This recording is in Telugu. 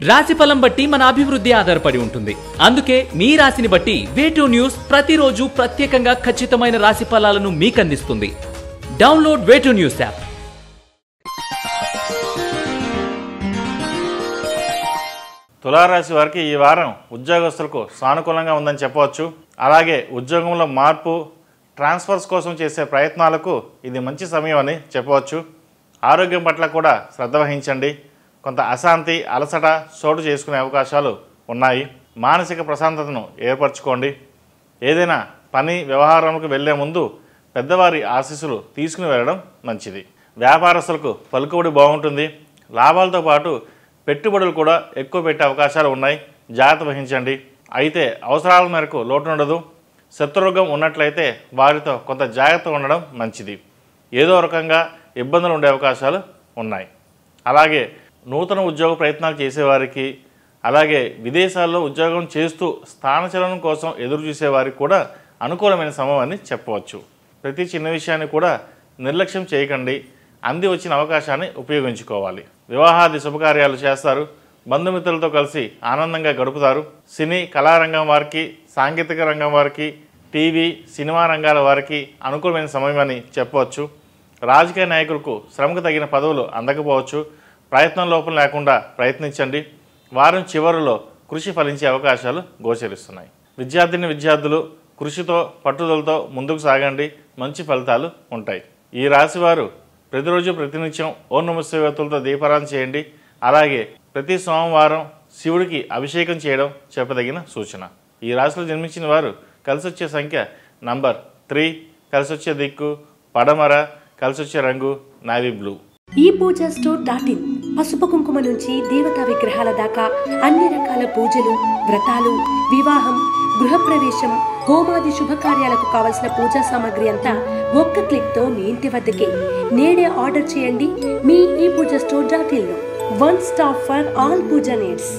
రాశిఫలం బట్టి మన అభివృద్ధి ఆధారపడి ఉంటుంది. అందుకే మీ రాశిని బట్టి వే2 న్యూస్ ప్రతిరోజు ప్రత్యేకంగా ఖచ్చితమైన రాశి ఫలాలను మీకు అందిస్తుంది. Download Way two News app. తులారాశి వారికి ఈ వారం ఉద్యోగస్తులకు సానుకూలంగా ఉందని చెప్పవచ్చు. అలాగే ఉద్యోగంలో మార్పు, ట్రాన్స్ఫర్స్ కోసం చేసే ప్రయత్నాలకు ఇది మంచి సమయం అని చెప్పవచ్చు. ఆరోగ్యం పట్ల కూడా శ్రద్ధ వహించండి. కొంత అశాంతి, అలసట చోటు చేసుకునే అవకాశాలు ఉన్నాయి. మానసిక ప్రశాంతతను ఏర్పరచుకోండి. ఏదైనా పని వ్యవహారాలకు వెళ్లే ముందు పెద్దవారి ఆశీస్సులు తీసుకుని వెళ్ళడం మంచిది. వ్యాపారస్తులకు పలుకుబడి బాగుంటుంది. లాభాలతో పాటు పెట్టుబడులు కూడా ఎక్కువ పెట్టే అవకాశాలు ఉన్నాయి. జాగ్రత్త వహించండి. అయితే అవసరాల మేరకు లోటు ఉండదు. శత్రురోగం ఉన్నట్లయితే వారితో కొంత జాగ్రత్త ఉండడం మంచిది. ఏదో రకంగా ఇబ్బందులు ఉండే అవకాశాలు ఉన్నాయి. అలాగే నూతన ఉద్యోగ ప్రయత్నాలు చేసేవారికి, అలాగే విదేశాల్లో ఉద్యోగం చేస్తూ స్థానచలనం కోసం ఎదురు చూసేవారికి కూడా అనుకూలమైన సమయం అని చెప్పవచ్చు. ప్రతి చిన్న విషయాన్ని కూడా నిర్లక్ష్యం చేయకండి. అంది వచ్చిన అవకాశాన్ని ఉపయోగించుకోవాలి. వివాహాది శుభకార్యాలు చేస్తారు. బంధుమిత్రులతో కలిసి ఆనందంగా గడుపుతారు. సినీ కళారంగం వారికి, సాంకేతిక రంగం వారికి, టీవీ సినిమా రంగాల వారికి అనుకూలమైన సమయం అని చెప్పవచ్చు. రాజకీయ నాయకులకు శ్రమకు తగిన పదవులు అందకపోవచ్చు. ప్రయత్నం లోపం లేకుండా ప్రయత్నించండి. వారం చివరిలో కృషి ఫలించే అవకాశాలు గోచరిస్తున్నాయి. విద్యార్థులు కృషితో పట్టుదలతో ముందుకు సాగండి. మంచి ఫలితాలు ఉంటాయి. ఈ రాశివారు ప్రతిరోజు ప్రతినిత్యం ఓం నమః శివాయతో దీపారాధన చేయండి. అలాగే ప్రతి సోమవారం శివుడికి అభిషేకం చేయడం చెప్పదగిన సూచన. ఈ రాశిలో జన్మించిన వారు కలిసొచ్చే సంఖ్య నంబర్ 3, కలిసొచ్చే దిక్కు పడమర, కలిసొచ్చే రంగు నావీ బ్లూ. ePoojaStore.in పసుపు కుంకుమ నుంచి దేవతా విగ్రహాల దాకా అన్ని రకాల పూజలు, వ్రతాలు, వివాహం, గృహప్రవేశం, హోమాది శుభకార్యాలకు కావలసిన పూజా సామాగ్రి అంతా ఒక్క క్లిక్ తో మీ ఇంటి వద్దకే. నేడే ఆర్డర్ చేయండి మీ ePoojaStore.in లో. One stop for all puja needs.